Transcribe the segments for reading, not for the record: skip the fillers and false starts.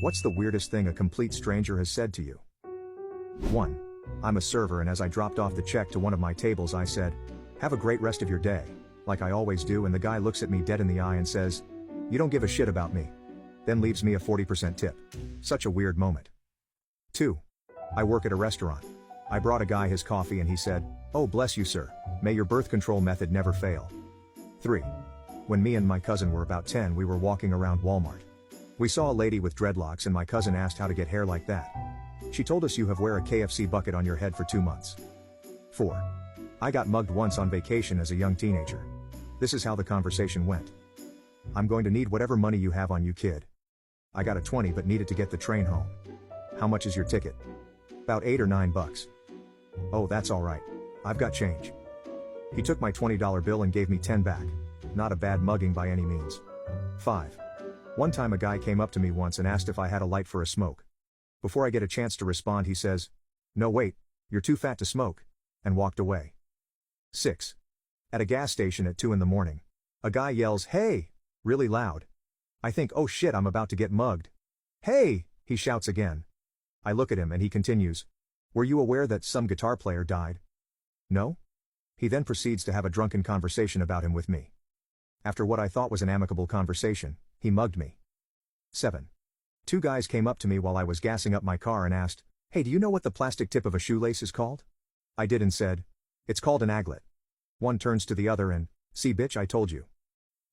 What's the weirdest thing a complete stranger has said to you? 1. I'm a server and as I dropped off the check to one of my tables I said, "Have a great rest of your day," like I always do, and the guy looks at me dead in the eye and says, "You don't give a shit about me." Then leaves me a 40% tip. Such a weird moment. 2. I work at a restaurant. I brought a guy his coffee and he said, "Oh bless you sir, may your birth control method never fail." 3. When me and my cousin were about 10 we were walking around Walmart. We saw a lady with dreadlocks and my cousin asked how to get hair like that. She told us you have wear a KFC bucket on your head for 2 months. 4. I got mugged once on vacation as a young teenager. This is how the conversation went. "I'm going to need whatever money you have on you kid. I got a 20 but needed to get the train home. How much is your ticket?" "About $8 or $9. "Oh that's alright. I've got change." He took my $20 bill and gave me 10 back. Not a bad mugging by any means. 5. One time a guy came up to me once and asked if I had a light for a smoke. Before I get a chance to respond he says, "No wait, you're too fat to smoke," and walked away. 6. At a gas station at 2 in the morning. A guy yells, "Hey!" really loud. I think, oh shit, I'm about to get mugged. "Hey!" he shouts again. I look at him and he continues, "Were you aware that some guitar player died?" "No?" He then proceeds to have a drunken conversation about him with me. After what I thought was an amicable conversation, he mugged me. 7. 2 guys came up to me while I was gassing up my car and asked, "Hey, do you know what the plastic tip of a shoelace is called?" I did and said, "It's called an aglet." One turns to the other and, "See bitch, I told you."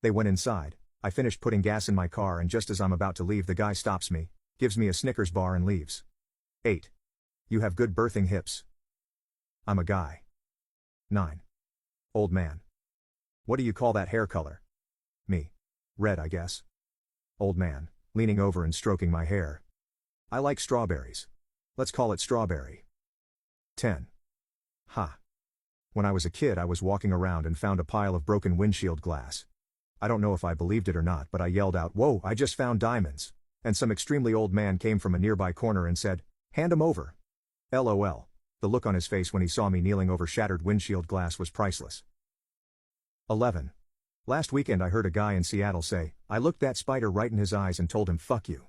They went inside. I finished putting gas in my car and just as I'm about to leave the guy stops me, gives me a Snickers bar and leaves. 8. You have good birthing hips. I'm a guy. 9. Old man. What do you call that hair color? Me. Red I guess. Old man, leaning over and stroking my hair. I like strawberries. Let's call it strawberry. 10. Ha. When I was a kid I was walking around and found a pile of broken windshield glass. I don't know if I believed it or not but I yelled out, "Whoa, I just found diamonds," and some extremely old man came from a nearby corner and said, "Hand 'em over." LOL. The look on his face when he saw me kneeling over shattered windshield glass was priceless. 11. Last weekend I heard a guy in Seattle say, "I looked that spider right in his eyes and told him fuck you."